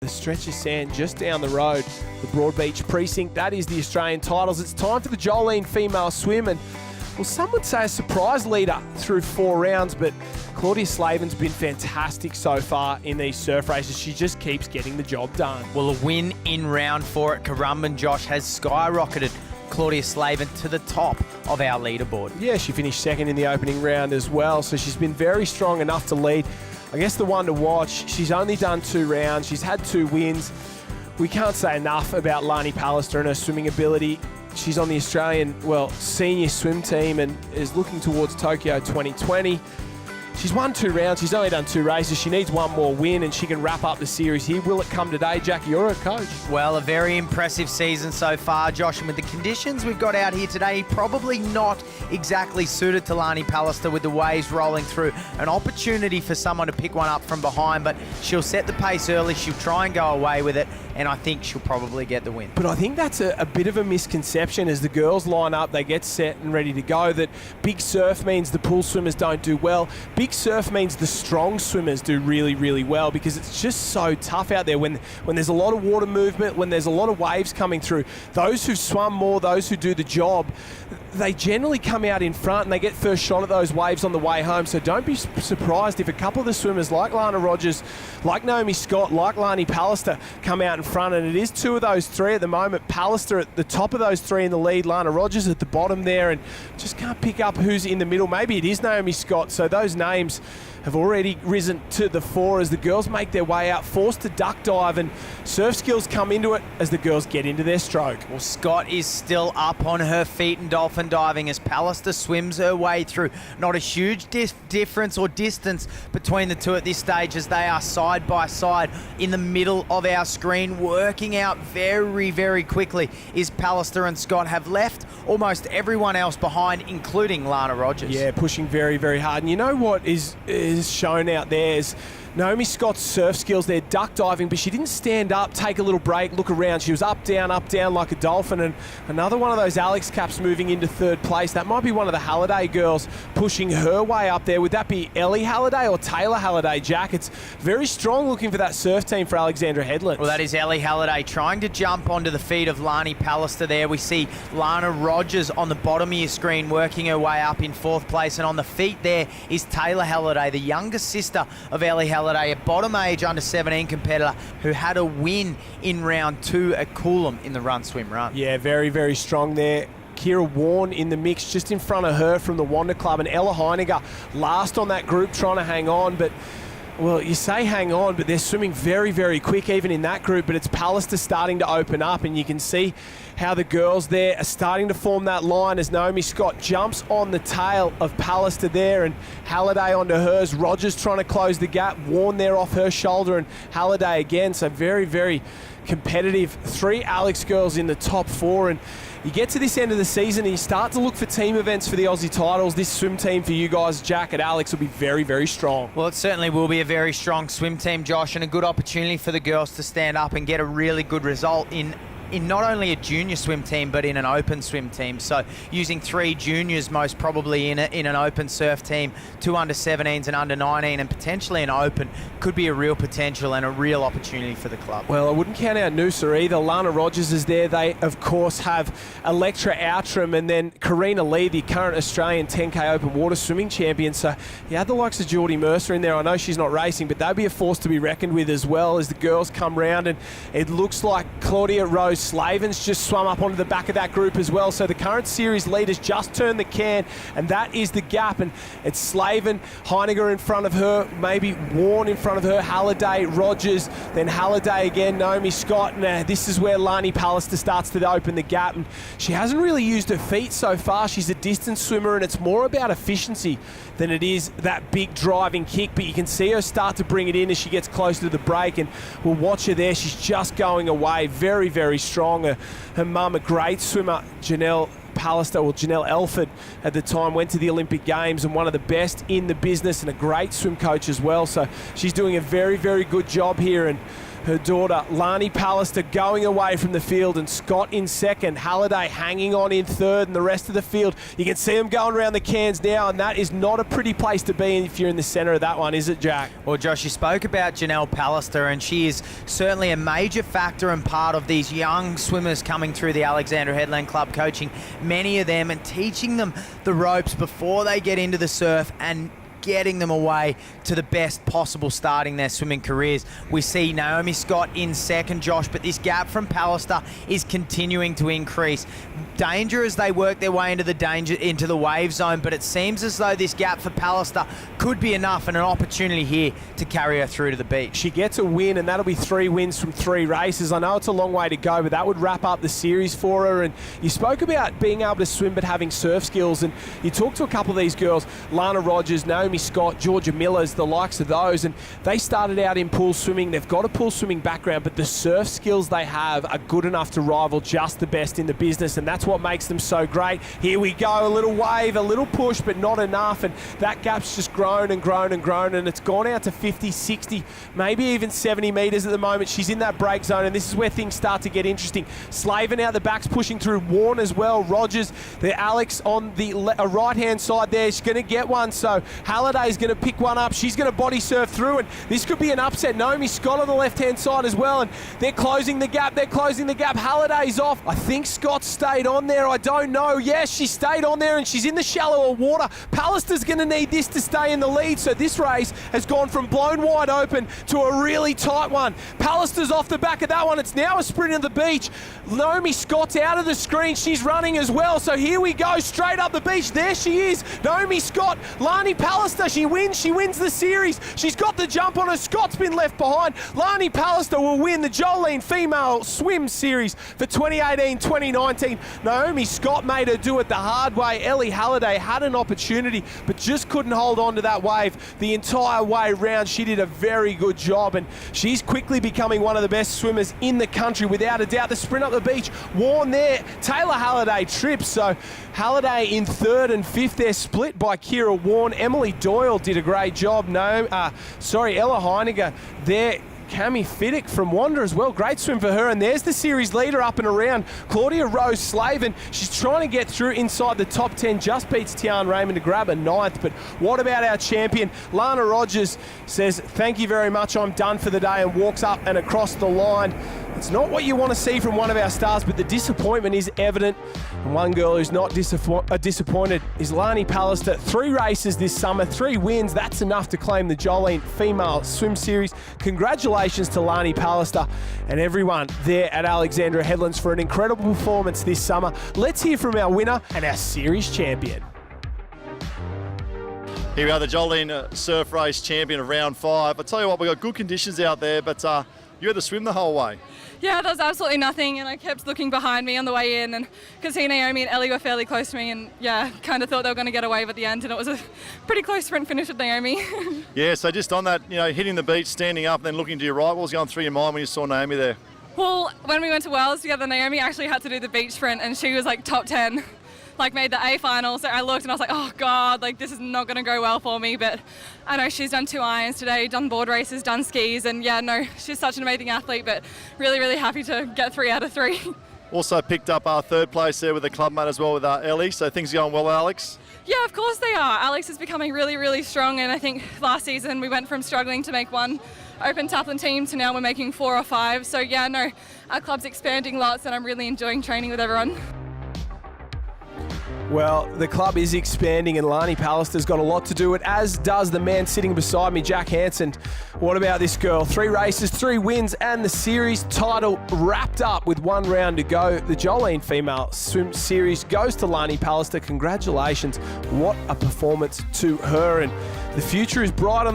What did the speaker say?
The stretch of sand just down the road, the Broadbeach precinct, that is the Australian titles. It's time for the Jolyn female swim, and well, some would say a surprise leader through 4 rounds, but Claudia Slaven's been fantastic so far in these surf races. She just keeps getting the job done. Well, a win in round 4 at Currumbin, Josh, has skyrocketed Claudia Slaven to the top of our leaderboard. Yeah, she finished second in the opening round as well, so she's been very strong enough to lead. I guess the one to watch, she's only done 2 rounds. She's had 2 wins. We can't say enough about Lani Pallister and her swimming ability. She's on the Australian, senior swim team and is looking towards Tokyo 2020. She's won 2 rounds. She's only done 2 races. She needs 1 more win and she can wrap up the series here. Will it come today? Jackie, you're her coach. Well, a very impressive season so far, Josh. And with the conditions we've got out here today, probably not exactly suited to Lani Pallister with the waves rolling through. An opportunity for someone to pick one up from behind, but she'll set the pace early. She'll try and go away with it, and I think she'll probably get the win. But I think that's a bit of a misconception as the girls line up, they get set and ready to go, that big surf means the pool swimmers don't do well. Big surf means the strong swimmers do really, really well, because it's just so tough out there when there's a lot of water movement, when there's a lot of waves coming through. Those who swum more, those who do the job, they generally come out in front and they get first shot at those waves on the way home. So don't be surprised if a couple of the swimmers like Lana Rogers, like Naomi Scott, like Lani Pallister come out in front, and it is 2 of those 3 at the moment. Pallister at the top of those 3 in the lead, Lana Rogers at the bottom there, and just can't pick up who's in the middle. Maybe it is Naomi Scott. So those names have already risen to the fore as the girls make their way out, forced to duck dive, and surf skills come into it as the girls get into their stroke. Well, Scott is still up on her feet and dolphin diving as Pallister swims her way through. Not a huge difference or distance between the 2 at this stage, as they are side by side in the middle of our screen. Working out very, very quickly is Pallister, and Scott have left almost everyone else behind, including Lana Rogers. Yeah, pushing very, very hard. And you know what is shown out there is Naomi Scott's surf skills. They're duck diving, but she didn't stand up, take a little break, look around. She was up, down like a dolphin. And another one of those Alex Caps moving into 3rd place. That might be one of the Halliday girls pushing her way up there. Would that be Ellie Halliday or Taylor Halliday, Jack? It's very strong looking for that surf team for Alexandra Headland. Well, that is Ellie Halliday trying to jump onto the feet of Lani Pallister there. We see Lana Rogers on the bottom of your screen working her way up in 4th place. And on the feet there is Taylor Halliday, the younger sister of Ellie Halliday, a bottom age under 17 competitor who had a win in round 2 at Coolum in the run swim run. Yeah, very, very strong there. Kira Warren in the mix just in front of her from the Wander Club, and Ella Heiniger last on that group trying to hang on, but well, you say hang on, but they're swimming very, very quick even in that group. But it's Pallister starting to open up, and you can see how the girls there are starting to form that line as Naomi Scott jumps on the tail of Pallister there, and Halliday onto hers. Rogers trying to close the gap. Warren there off her shoulder, and Halliday again. So very, very competitive. 3 Alex girls in the top 4, and you get to this end of the season and you start to look for team events for the Aussie titles. This swim team for you guys, Jack and Alex, will be very, very strong. Well, it certainly will be a very strong swim team, Josh, and a good opportunity for the girls to stand up and get a really good result in not only a junior swim team, but in an open swim team. So using 3 juniors most probably in an open surf team, 2 under 17s and under 19, and potentially an open, could be a real potential and a real opportunity for the club. Well, I wouldn't count out Noosa either. Lana Rogers is there. They, of course, have Electra Outram and then Karina Lee, the current Australian 10K open water swimming champion. So you had the likes of Geordie Mercer in there. I know she's not racing, but they'll be a force to be reckoned with as well as the girls come round. And it looks like Claudia Rose Slaven's just swum up onto the back of that group as well. So the current series leaders just turned the can, and that is the gap. And it's Slaven, Heiniger in front of her, maybe Warren in front of her, Halliday, Rogers, then Halliday again, Naomi Scott. And this is where Lani Pallister starts to open the gap. And she hasn't really used her feet so far. She's a distance swimmer, and it's more about efficiency than it is that big driving kick. But you can see her start to bring it in as she gets closer to the break, and we'll watch her there. She's just going away. Very, very strong. Her mum, a great swimmer, Janelle Elford at the time, went to the Olympic Games and one of the best in the business, and a great swim coach as well. So she's doing a very, very good job here, and her daughter, Lani Pallister, going away from the field, and Scott in second. Halliday hanging on in third, and the rest of the field, you can see them going around the cans now, and that is not a pretty place to be if you're in the centre of that one, is it, Jack? Well, Josh, you spoke about Janelle Pallister, and she is certainly a major factor and part of these young swimmers coming through the Alexandra Headland Club, coaching many of them and teaching them the ropes before they get into the surf and getting them away to the best possible starting their swimming careers. We see Naomi Scott in second, Josh, but this gap from Pallister is continuing to increase. Danger as they work their way into the wave zone, but it seems as though this gap for Pallister could be enough and an opportunity here to carry her through to the beach. She gets a win, and that'll be 3 wins from 3 races. I know it's a long way to go, but that would wrap up the series for her. And you spoke about being able to swim but having surf skills, and you talked to a couple of these girls, Lana Rogers, Naomi Scott, Georgia Millers, the likes of those, and they started out in pool swimming. They've got a pool swimming background, but the surf skills they have are good enough to rival just the best in the business, and that's what makes them so great. Here we go, a little wave, a little push, but not enough, and that gap's just grown and grown and grown, and it's gone out to 50, 60, maybe even 70 metres at the moment. She's in that break zone, and this is where things start to get interesting. Slavin out the back's pushing through, Warren as well, Rogers, the Alex on the right-hand side there. She's going to get one, so Halliday's going to pick one up. She's going to body surf through, and this could be an upset. Naomi Scott on the left-hand side as well, and they're closing the gap. They're closing the gap. Halliday's off. I think Scott stayed on there. I don't know. Yes, she stayed on there, and she's in the shallower water. Pallister's going to need this to stay in the lead, so this race has gone from blown wide open to a really tight one. Pallister's off the back of that one. It's now a sprint of the beach. Naomi Scott's out of the screen. She's running as well, so here we go, straight up the beach. There she is, Naomi Scott. Lani Pallister, she wins the series. She's got the jump on her. Scott's been left behind. Lani Pallister will win the Jolyn Female Swim Series for 2018-2019. Naomi Scott made her do it the hard way. Ellie Halliday had an opportunity, but just couldn't hold on to that wave the entire way round. She did a very good job, and she's quickly becoming one of the best swimmers in the country, without a doubt. The sprint up the beach, Warren there. Taylor Halliday trips, so Halliday in third and fifth. They're split by Kira Warren. Emily Doyle did a great job. Ella Heiniger there. Cami Fiddick from Wander as well. Great swim for her. And there's the series leader up and around, Claudia Rose Slavin. She's trying to get through inside the top 10. Just beats Tian Raymond to grab a ninth. But what about our champion? Lana Rogers says, thank you very much, I'm done for the day, and walks up and across the line. It's not what you want to see from one of our stars, but the disappointment is evident. And one girl who's not disappointed is Lani Pallister. 3 races this summer, 3 wins. That's enough to claim the Jolyn Female Swim Series. Congratulations to Lani Pallister and everyone there at Alexandra Headlands for an incredible performance this summer. Let's hear from our winner and our series champion. Here we are, the Jolyn surf race champion of round 5. I tell you what, we've got good conditions out there, but you had to swim the whole way. Yeah, there was absolutely nothing, and I kept looking behind me on the way in, and because Naomi and Ellie were fairly close to me, and yeah, kind of thought they were going to get a wave at the end, and it was a pretty close sprint finish with Naomi. Yeah, so just on that, hitting the beach, standing up, and then looking to your right, what was going through your mind when you saw Naomi there? Well, when we went to Wales together, Naomi actually had to do the beach sprint, and she was like top 10. Made the A final, so I looked and I was like, oh God, this is not going to go well for me, but I know she's done 2 irons today, done board races, done skis, and yeah, no, she's such an amazing athlete, but really, really happy to get 3 out of 3. Also picked up our 3rd place there with the club mate as well with Ellie, so things are going well, Alex? Yeah, of course they are. Alex is becoming really, really strong, and I think last season we went from struggling to make 1 Open Taplin team to now we're making 4 or 5, so yeah, no, our club's expanding lots, and I'm really enjoying training with everyone. Well, the club is expanding, and Lani Pallister's got a lot to do with it, as does the man sitting beside me, Jack Hansen. What about this girl? 3 races, 3 wins, and the series title wrapped up with 1 round to go. The Jolyn Female Swim Series goes to Lani Pallister. Congratulations. What a performance to her, and the future is bright on the